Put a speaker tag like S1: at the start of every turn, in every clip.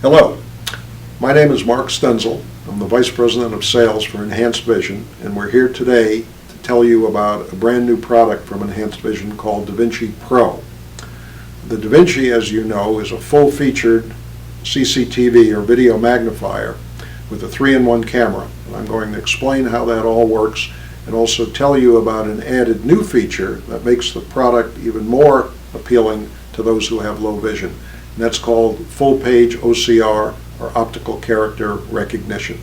S1: Hello, my name is Mark Stenzel. I'm the Vice President of Sales for Enhanced Vision, and we're here today to tell you about a brand new product from Enhanced Vision called DaVinci PRO. The DaVinci, as you know, is a full-featured CCTV or video magnifier with a 3-in-1 camera. And I'm going to explain how that all works and also tell you about an added new feature that makes the product even more appealing to those who have low vision. And that's called full-page OCR, or optical character recognition.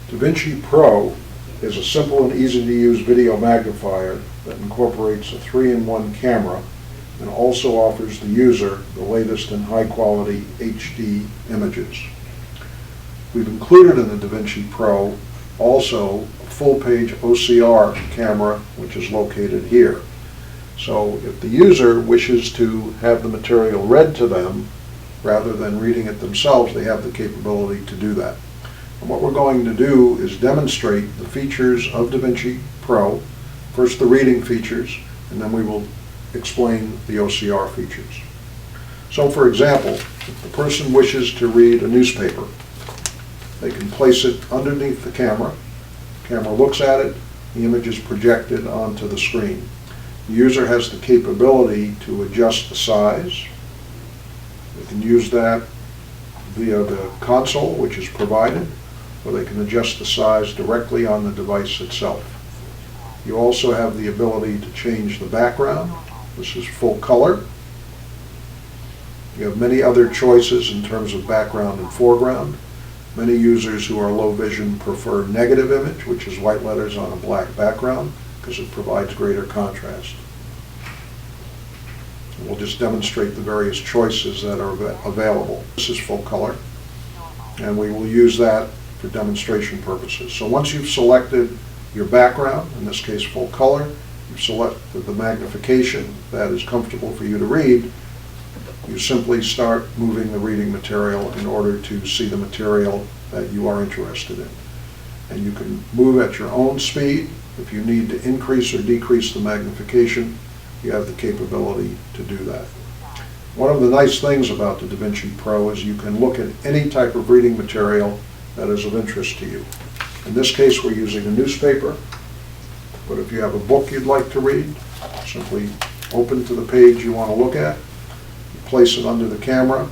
S1: DaVinci PRO is a simple and easy-to-use video magnifier that incorporates a 3-in-1 camera and also offers the user the latest in high-quality HD images. We've included in the DaVinci PRO also a full-page OCR camera, which is located here. So if the user wishes to have the material read to them, rather than reading it themselves, they have the capability to do that. And what we're going to do is demonstrate the features of DaVinci PRO, first the reading features, and then we will explain the OCR features. So for example, if the person wishes to read a newspaper, they can place it underneath the camera. The camera looks at it, the image is projected onto the screen. The user has the capability to adjust the size. They can use that via the console, which is provided, or they can adjust the size directly on the device itself. You also have the ability to change the background. This is full color. You have many other choices in terms of background and foreground. Many users who are low vision prefer negative image, which is white letters on a black background, because it provides greater contrast. We'll just demonstrate the various choices that are available. This is full color, and we will use that for demonstration purposes. So once you've selected your background, in this case full color, you've selected the magnification that is comfortable for you to read, you simply start moving the reading material in order to see the material that you are interested in. And you can move at your own speed. If you need to increase or decrease the magnification, you have the capability to do that. One of the nice things about the DaVinci PRO is you can look at any type of reading material that is of interest to you. In this case, we're using a newspaper, but if you have a book you'd like to read, simply open to the page you want to look at, you place it under the camera,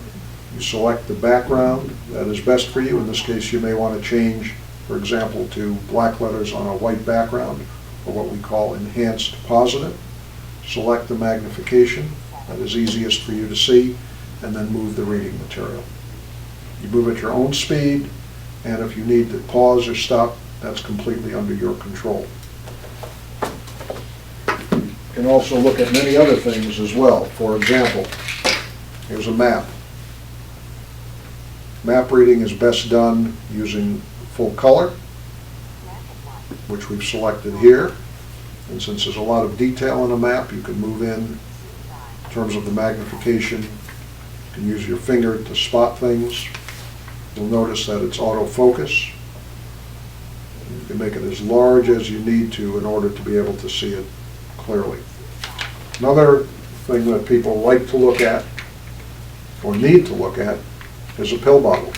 S1: you select the background that is best for you. In this case, you may want to change, for example, to black letters on a white background, or what we call enhanced positive. Select the magnification that is easiest for you to see, and then move the reading material. You move at your own speed, and if you need to pause or stop, that's completely under your control. You can also look at many other things as well. For example, here's a map. Map reading is best done using full color, which we've selected here. And since there's a lot of detail in a map, you can move in terms of the magnification. You can use your finger to spot things. You'll notice that it's autofocus. You can make it as large as you need to in order to be able to see it clearly. Another thing that people like to look at, or need to look at, is a pill bottle.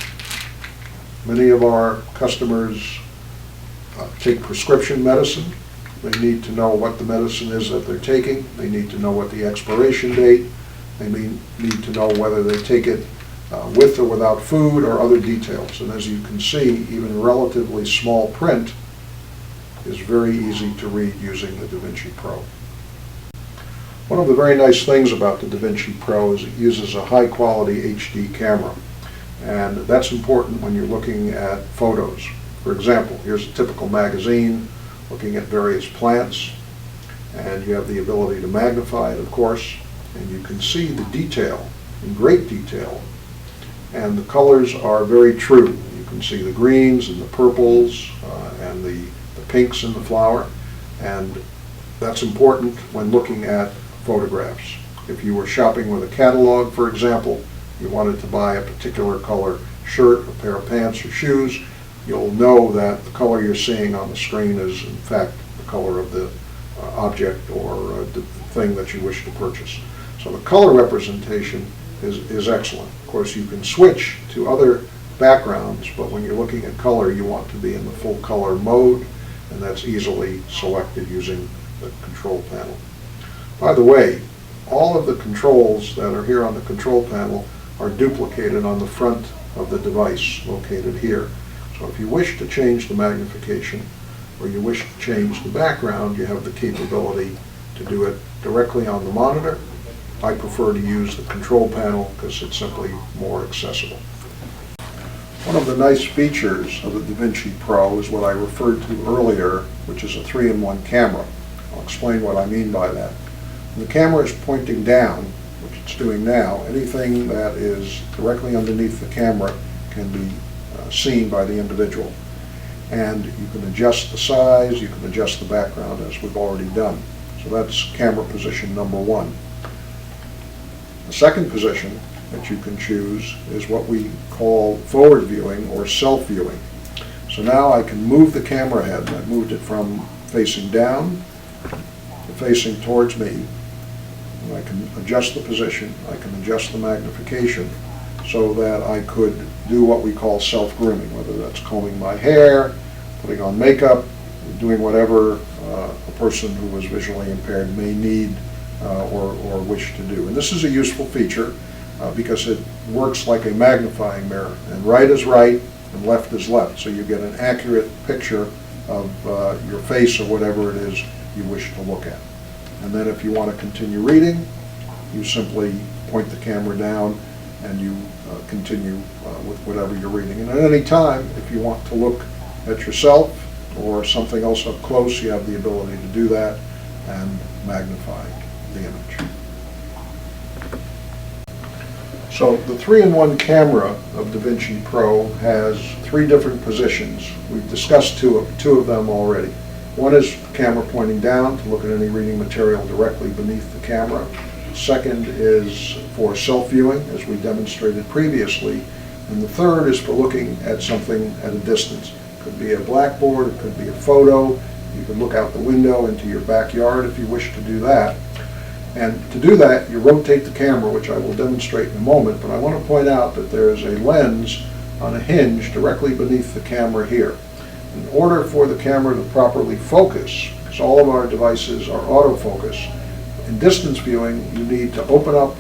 S1: Many of our customers take prescription medicine. They need to know what the medicine is that they're taking. They need to know what the expiration date. They may need to know whether they take it with or without food or other details. And as you can see, even relatively small print is very easy to read using the DaVinci PRO. One of the very nice things about the DaVinci PRO is it uses a high-quality HD camera. And that's important when you're looking at photos. For example, here's a typical magazine looking at various plants, and you have the ability to magnify it, of course, and you can see the detail in great detail, and the colors are very true. You can see the greens and the purples and the pinks in the flower, and that's important when looking at photographs. If you were shopping with a catalog, for example, you wanted to buy a particular color shirt, a pair of pants, or shoes, you'll know that the color you're seeing on the screen is in fact the color of the object or the thing that you wish to purchase. So the color representation is excellent. Of course, you can switch to other backgrounds, but when you're looking at color, you want to be in the full color mode, and that's easily selected using the control panel. By the way, all of the controls that are here on the control panel are duplicated on the front of the device located here. So if you wish to change the magnification or you wish to change the background, you have the capability to do it directly on the monitor. I prefer to use the control panel because it's simply more accessible. One of the nice features of the DaVinci Pro is what I referred to earlier, which is a 3-in-1 camera. I'll explain what I mean by that. When the camera is pointing down, which it's doing now, anything that is directly underneath the camera can be seen by the individual. And you can adjust the size, you can adjust the background as we've already done. So that's camera position number 1. The second position that you can choose is what we call forward viewing or self-viewing. So now I can move the camera head. I've moved it from facing down to facing towards me. And I can adjust the position. I can adjust the magnification so that I could do what we call self-grooming, whether that's combing my hair, putting on makeup, doing whatever a person who is visually impaired may need or wish to do. And this is a useful feature because it works like a magnifying mirror, and right is right and left is left, so you get an accurate picture of your face or whatever it is you wish to look at. And then if you want to continue reading, you simply point the camera down and you continue with whatever you're reading. And at any time, if you want to look at yourself or something else up close, you have the ability to do that and magnify the image. So the 3-in-1 camera of DaVinci Pro has 3 different positions. We've discussed two of them already. One is camera pointing down to look at any reading material directly beneath the camera. Second is for self-viewing, as we demonstrated previously. And the third is for looking at something at a distance. It could be a blackboard, it could be a photo. You could look out the window into your backyard if you wish to do that. And to do that, you rotate the camera, which I will demonstrate in a moment, but I want to point out that there is a lens on a hinge directly beneath the camera here. In order for the camera to properly focus, because all of our devices are autofocus, in distance viewing, you need to open up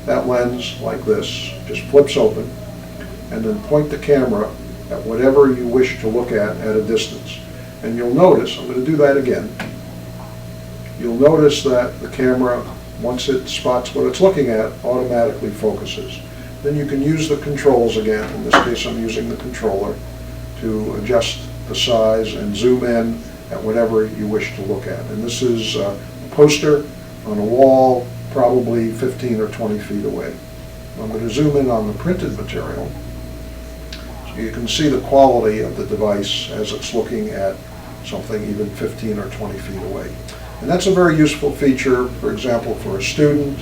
S1: that lens like this, just flips open, and then point the camera at whatever you wish to look at a distance. And you'll notice, I'm going to do that again, you'll notice that the camera, once it spots what it's looking at, automatically focuses. Then you can use the controls again. In this case, I'm using the controller to adjust the size and zoom in at whatever you wish to look at. And this is a poster on a wall, probably 15 or 20 feet away. I'm going to zoom in on the printed material so you can see the quality of the device as it's looking at something even 15 or 20 feet away. And that's a very useful feature, for example, for a student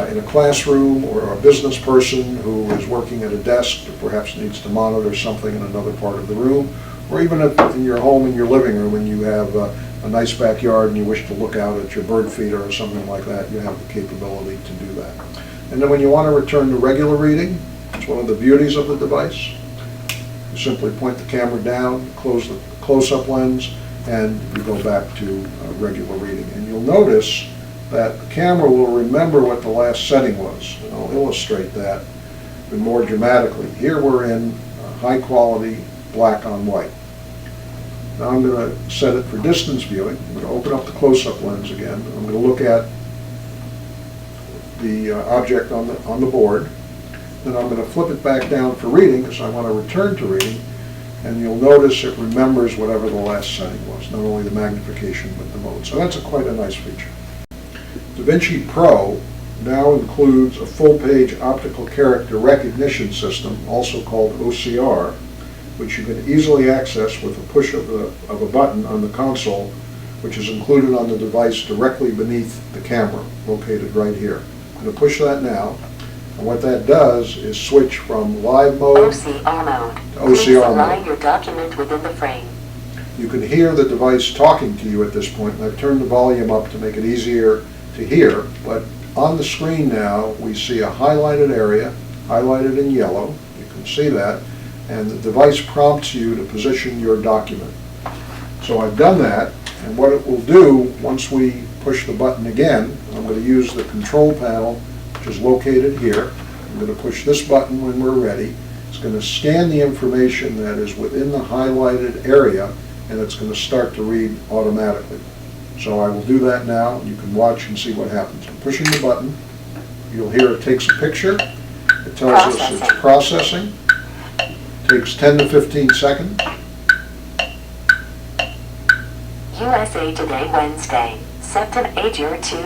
S1: in a classroom or a business person who is working at a desk or perhaps needs to monitor something in another part of the room, or even if in your home, in your living room, and you have a nice backyard and you wish to look out at your bird feeder or something like that, you have the capability to do that. And then when you want to return to regular reading, it's one of the beauties of the device. You simply point the camera down, close the close-up lens, and you go back to regular reading. And you'll notice that the camera will remember what the last setting was. And I'll illustrate that even more dramatically. Here we're in high quality black on white. Now I'm going to set it for distance viewing. I'm going to open up the close-up lens again. I'm going to look at the object on the board. Then I'm going to flip it back down for reading because I want to return to reading. And you'll notice it remembers whatever the last setting was, not only the magnification but the mode. So that's quite a nice feature. DaVinci Pro now includes a full-page optical character recognition system, also called OCR, which you can easily access with a push of a button on the console, which is included on the device directly beneath the camera, located right here. I'm going to push that now. And what that does is switch from live mode
S2: OCR mode.
S1: to OCR
S2: align
S1: mode.
S2: your document within the frame.
S1: You can hear the device talking to you at this point, and I've turned the volume up to make it easier to hear, but on the screen now, we see a highlighted area, highlighted in yellow. You can see that. And the device prompts you to position your document. So I've done that, and what it will do, once we push the button again, I'm going to use the control panel, which is located here. I'm going to push this button when we're ready. It's going to scan the information that is within the highlighted area, and it's going to start to read automatically. So I will do that now, and you can watch and see what happens. I'm pushing the button. You'll hear it takes a picture. It tells us it's processing. It takes 10 to 15 seconds.
S2: USA Today, Wednesday, September 8,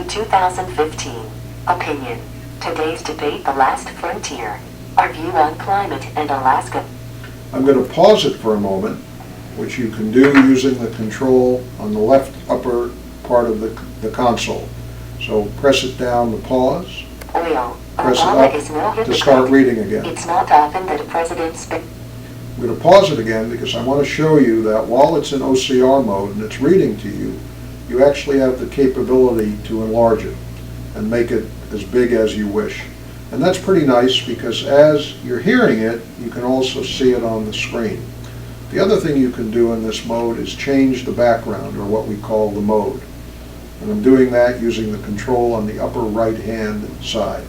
S2: 2015. Opinion. Today's debate, the last frontier. Our view on climate and Alaska.
S1: I'm going to pause it for a moment, which you can do using the control on the left upper part of the console. So press it down to pause.
S2: Oil.
S1: Press
S2: Obama
S1: it
S2: is no
S1: up to
S2: hypocrite.
S1: start reading again.
S2: It's not often that a president speaks.
S1: I'm going to pause it again because I want to show you that while it's in OCR mode and it's reading to you, you actually have the capability to enlarge it and make it as big as you wish. And that's pretty nice because as you're hearing it, you can also see it on the screen. The other thing you can do in this mode is change the background, or what we call the mode. And I'm doing that using the control on the upper right-hand side.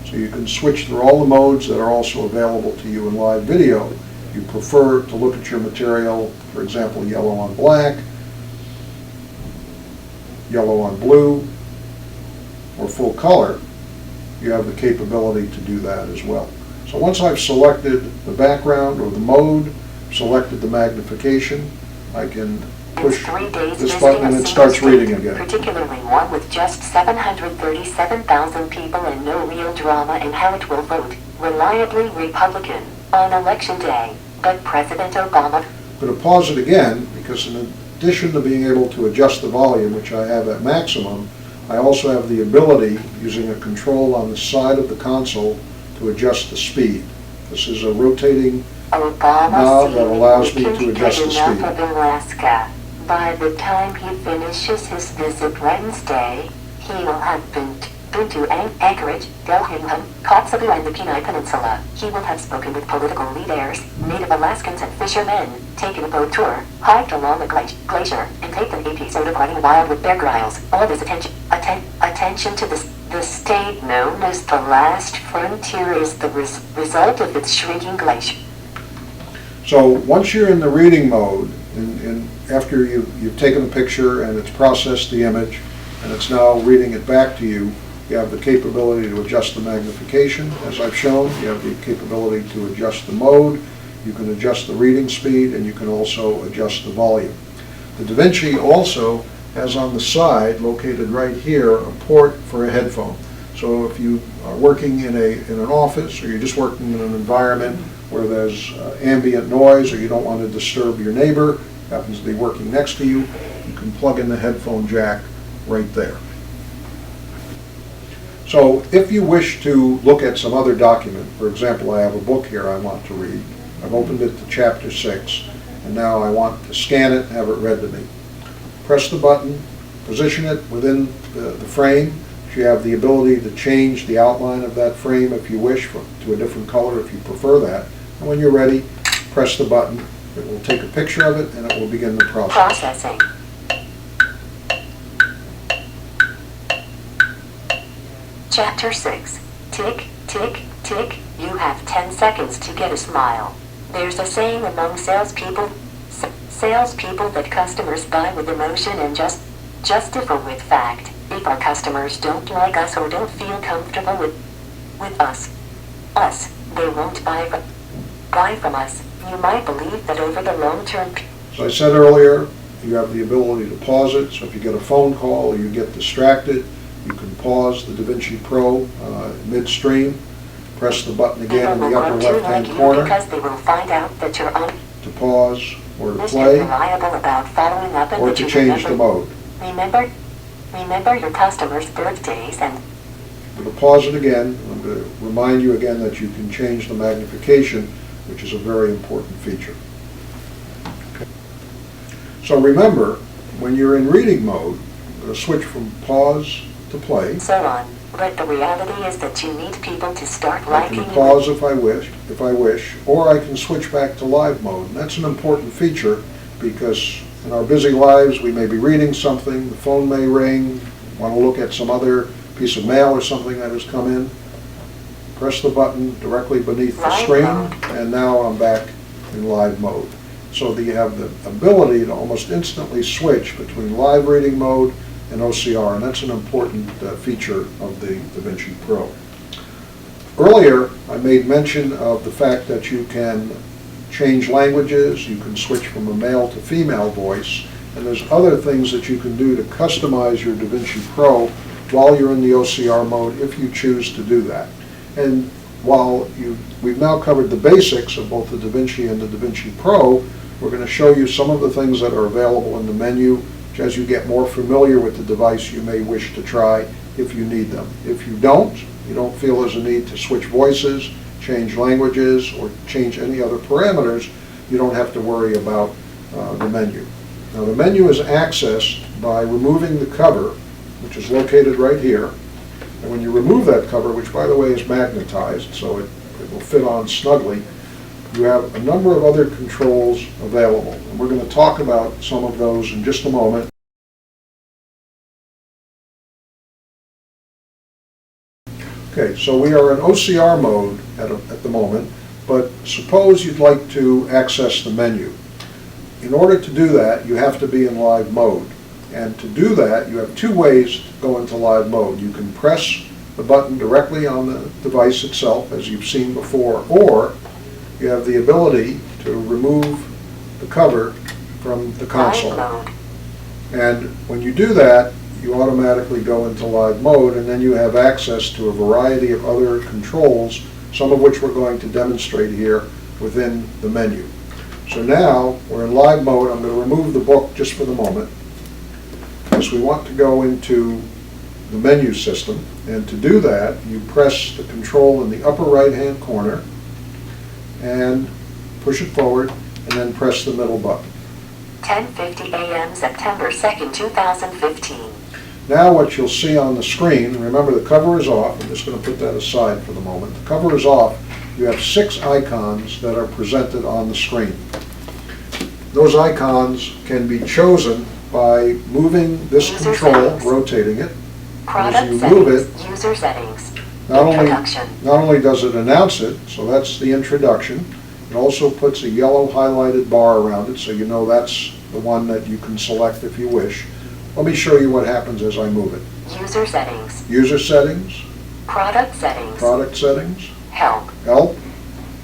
S1: So you can switch through all the modes that are also available to you in live video. If you prefer to look at your material, for example, yellow on black, yellow on blue, or full color, you have the capability to do that as well. So once I've selected the background or the mode, selected the magnification, I can push this button and it starts reading again.
S2: Particularly one with just 737,000 people and no real drama in how it will vote. Reliably Republican on election day. But President Obama...
S1: I'm going to pause it again because in addition to being able to adjust the volume, which I have at maximum, I also have the ability, using a control on the side of the console, to adjust the speed. This is a rotating knob that allows me to adjust the speed.
S2: Of Alaska. By the time he finishes his visit Wednesday, he will have been to Anchorage, Delhingham, Kotzebue, and the Kenai Peninsula. He will have spoken with political leaders, Native Alaskans, and fishermen, taken a boat tour, hiked along a glacier, and taped an episode of Running Wild with Bear Grylls. All this attention to the state known as the last frontier is the result of its shrinking glacier.
S1: So once you're in the reading mode, and after you've taken a picture and it's processed the image, and it's now reading it back to you, you have the capability to adjust the magnification, as I've shown. You have the capability to adjust the mode. You can adjust the reading speed, and you can also adjust the volume. The DaVinci also has on the side, located right here, a port for a headphone. So if you are working in an office, or you're just working in an environment where there's ambient noise, or you don't want to disturb your neighbor, happens to be working next to you, you can plug in the headphone jack right there. So if you wish to look at some other document, for example, I have a book here I want to read. I've opened it to chapter 6, and now I want to scan it and have it read to me. Press the button, position it within the frame. You have the ability to change the outline of that frame if you wish to a different color if you prefer that. And when you're ready, press the button. It will take a picture of it and it will begin the process.
S2: Processing. Chapter 6. Tick, tick, tick. You have 10 seconds to get a smile. There's a saying among salespeople that customers buy with emotion and justify with fact. If our customers don't like us or don't feel comfortable with us, they won't buy from us. You might believe that over the long term.
S1: As I said earlier, you have the ability to pause it. So if you get a phone call or you get distracted, you can pause the DaVinci PRO midstream, press the button again in the upper left-hand corner
S2: because they will find out that you're on
S1: to pause or to
S2: Mr.
S1: play
S2: Reliable about following up and
S1: or
S2: that
S1: to
S2: you
S1: change the mode.
S2: Remember your customers' birthdays and
S1: I'm going to pause it again. I'm going to remind you again that you can change the magnification, which is a very important feature. Okay. So remember, when you're in reading mode, I'm going to switch from pause to play.
S2: so on. But the reality is that you need people to start
S1: I
S2: liking
S1: can
S2: you.
S1: pause if I wish, or I can switch back to live mode. And that's an important feature because in our busy lives, we may be reading something, the phone may ring, want to look at some other piece of mail or something that has come in. Press the button directly beneath the
S2: Live
S1: screen,
S2: mode.
S1: and now I'm back in live mode. So that you have the ability to almost instantly switch between live reading mode and OCR, and that's an important feature of the DaVinci Pro. Earlier, I made mention of the fact that you can change languages, you can switch from a male to female voice, and there's other things that you can do to customize your DaVinci Pro while you're in the OCR mode if you choose to do that. And while we've now covered the basics of both the DaVinci and the DaVinci Pro, we're going to show you some of the things that are available in the menu, which as you get more familiar with the device, you may wish to try if you need them. If you don't feel there's a need to switch voices, change languages, or change any other parameters, you don't have to worry about the menu. Now the menu is accessed by removing the cover, which is located right here. And when you remove that cover, which by the way is magnetized, so it will fit on snugly, you have a number of other controls available. And we're going to talk about some of those in just a moment. Okay, so we are in OCR mode at the moment, but suppose you'd like to access the menu. In order to do that, you have to be in live mode. And to do that, you have two ways to go into live mode. You can press the button directly on the device itself, as you've seen before, or you have the ability to remove the cover from the console.
S2: Live mode.
S1: And when you do that, you automatically go into live mode, and then you have access to a variety of other controls, some of which we're going to demonstrate here within the menu. So now we're in live mode. I'm going to remove the book just for the moment, because we want to go into the menu system. And to do that, you press the control in the upper right-hand corner and push it forward, and then press the middle button.
S2: 10:50 a.m. September 2nd, 2015.
S1: Now what you'll see on the screen, remember the cover is off. I'm just going to put that aside for the moment. The cover is off. You have 6 icons that are presented on the screen. Those icons can be chosen by moving this
S2: User
S1: control,
S2: settings.
S1: rotating it.
S2: Product
S1: As you
S2: settings.
S1: move it,
S2: User settings.
S1: Not
S2: Introduction.
S1: only does it announce it, so that's the introduction, it also puts a yellow highlighted bar around it, so you know that's the one that you can select if you wish. Let me show you what happens as I move it.
S2: User settings.
S1: User settings,
S2: Product settings.
S1: product settings,
S2: Help.
S1: help,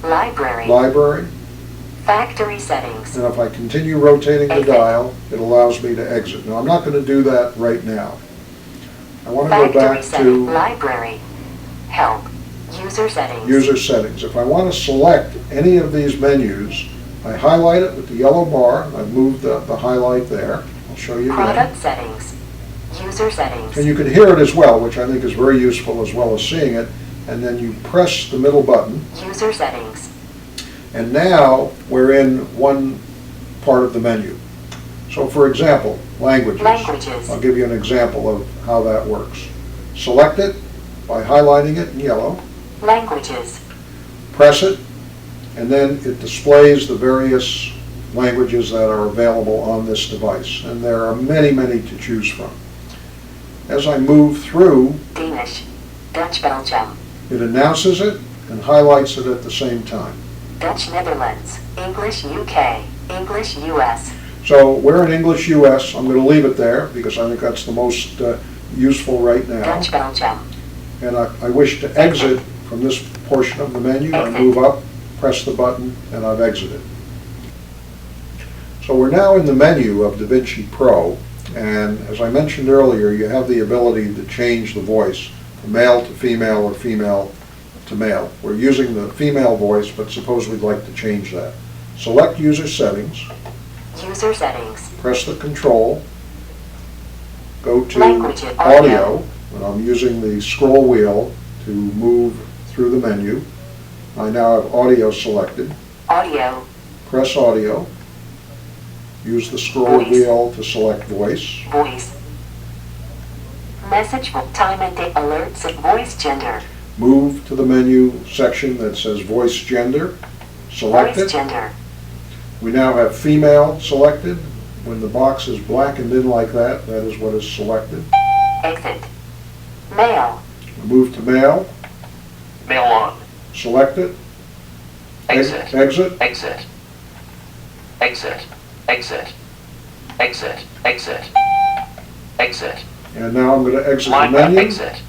S2: Library.
S1: library,
S2: Factory settings.
S1: and if I continue rotating the
S2: Exit.
S1: dial, it allows me to exit. Now I'm not going to do that right now. I want to go
S2: Factory
S1: back
S2: setting.
S1: to
S2: Library. Help. User settings.
S1: user settings. If I want to select any of these menus, I highlight it with the yellow bar. I've moved the highlight there. I'll show you again.
S2: Product settings. User settings.
S1: And you can hear it as well, which I think is very useful as well as seeing it. And then you press the middle button.
S2: User settings.
S1: And now we're in one part of the menu. So for example, languages.
S2: Languages.
S1: I'll give you an example of how that works. Select it by highlighting it in yellow.
S2: Languages.
S1: Press it, and then it displays the various languages that are available on this device. And there are many, many to choose from. As I move through,
S2: Danish. Dutch Belgium.
S1: it announces it and highlights it at the same time.
S2: Dutch Netherlands. English UK. English US.
S1: So we're in English US. I'm going to leave it there because I think that's the most useful right now.
S2: Dutch Belgium.
S1: And I wish to exit from this portion of the menu. I move up, press the button, and I've exited. So we're now in the menu of DaVinci Pro, and as I mentioned earlier, you have the ability to change the voice from male to female or female to male. We're using the female voice, but suppose we'd like to change that. Select User Settings,
S2: User settings.
S1: press the control, go to
S2: Language,
S1: Audio, and I'm using the scroll wheel to move through the menu. I now have Audio selected.
S2: Audio.
S1: Press Audio. Use the scroll
S2: Voice.
S1: wheel to select Voice.
S2: Voice. Message for time and date alerts and voice gender.
S1: Move to the menu section that says Voice Gender. Select
S2: Voice
S1: it.
S2: gender.
S1: We now have female selected. When the box is blackened in like that, that is what is selected.
S2: Exit. Male.
S1: Move to male.
S3: Male on.
S1: Select it.
S3: Exit.
S1: Exit.
S3: Exit. Exit. Exit. Exit. Exit. Exit.
S1: And now I'm going to exit the
S3: Live
S1: menu.
S3: exit.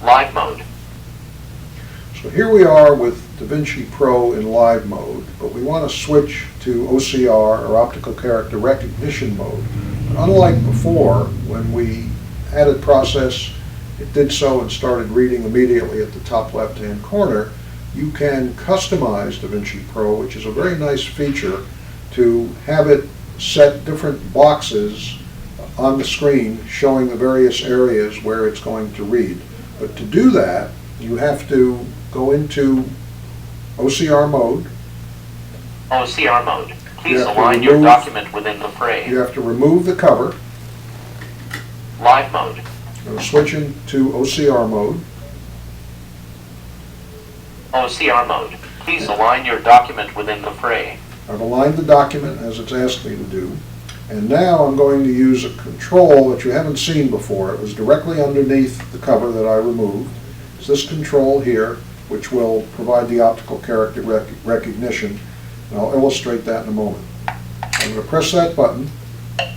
S3: Live mode.
S1: So here we are with DaVinci Pro in live mode, but we want to switch to OCR, or Optical Character Recognition mode. Unlike before, when we had it process, it did so and started reading immediately at the top left-hand corner. You can customize DaVinci Pro, which is a very nice feature, to have it set different boxes on the screen showing the various areas where it's going to read. But to do that, you have to go into OCR mode.
S3: OCR mode. Please
S1: You have to
S3: align your
S1: remove-
S3: document within the frame.
S1: You have to remove the cover.
S3: Live mode.
S1: I'm going to switch into OCR mode.
S3: OCR mode. Please align your document within the frame.
S1: I've aligned the document as it's asked me to do. And now I'm going to use a control that you haven't seen before. It was directly underneath the cover that I removed. It's this control here, which will provide the optical character recognition. And I'll illustrate that in a moment. I'm going to press that button.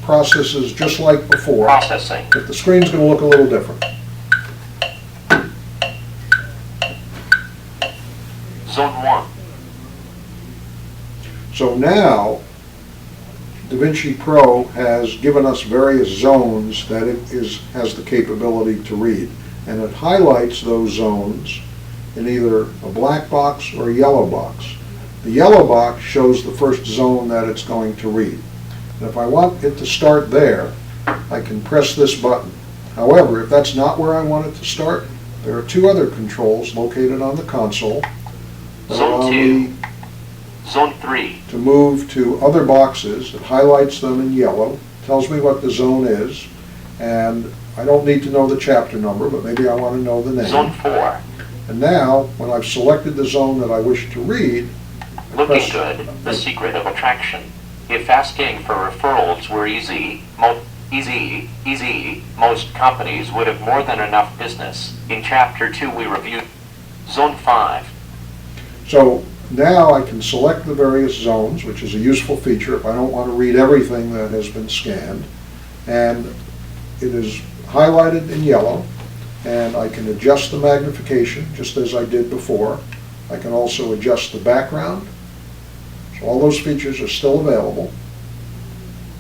S1: Processes just like before,
S3: Processing.
S1: but the screen's going to look a little different.
S3: Zone 1.
S1: So now, DaVinci Pro has given us various zones that it has the capability to read. And it highlights those zones in either a black box or a yellow box. The yellow box shows the first zone that it's going to read. And if I want it to start there, I can press this button. However, if that's not where I want it to start, there are two other controls located on the console that allow
S3: Zone
S1: me
S3: 2. Zone 3.
S1: to move to other boxes. It highlights them in yellow, tells me what the zone is, and I don't need to know the chapter number, but maybe I want to know the name.
S3: Zone 4.
S1: And now, when I've selected the zone that I wish to read,
S3: Looking good. The secret of attraction. If asking for referrals were easy, most companies would have more than enough business. In Chapter 2 we reviewed Zone 5.
S1: so now I can select the various zones, which is a useful feature if I don't want to read everything that has been scanned. And it is highlighted in yellow, and I can adjust the magnification just as I did before. I can also adjust the background. So all those features are still available.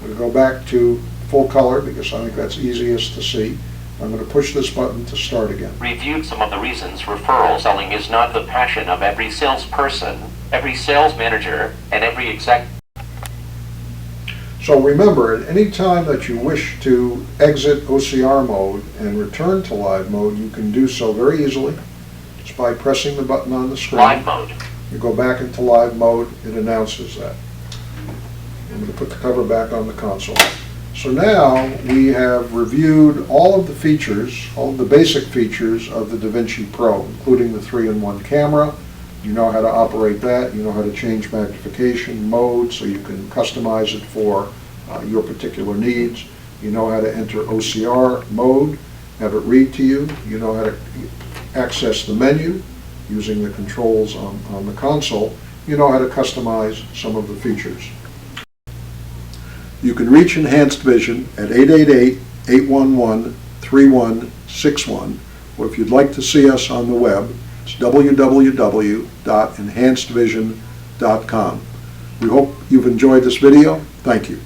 S1: I'm going to go back to full color because I think that's easiest to see. I'm going to push this button to start again.
S3: Reviewed some of the reasons referral selling is not the passion of every salesperson, every sales manager, and every exec.
S1: So remember, at any time that you wish to exit OCR mode and return to live mode, you can do so very easily just by pressing the button on the screen.
S3: Live mode.
S1: You go back into live mode, it announces that. I'm going to put the cover back on the console. So now we have reviewed all of the features, all of the basic features of the DaVinci Pro, including the 3-in-1 camera. You know how to operate that. You know how to change magnification mode so you can customize it for your particular needs. You know how to enter OCR mode, have it read to you. You know how to access the menu using the controls on the console. You know how to customize some of the features. You can reach Enhanced Vision at 888-811-3161, or if you'd like to see us on the web, it's www.enhancedvision.com. We hope you've enjoyed this video. Thank you.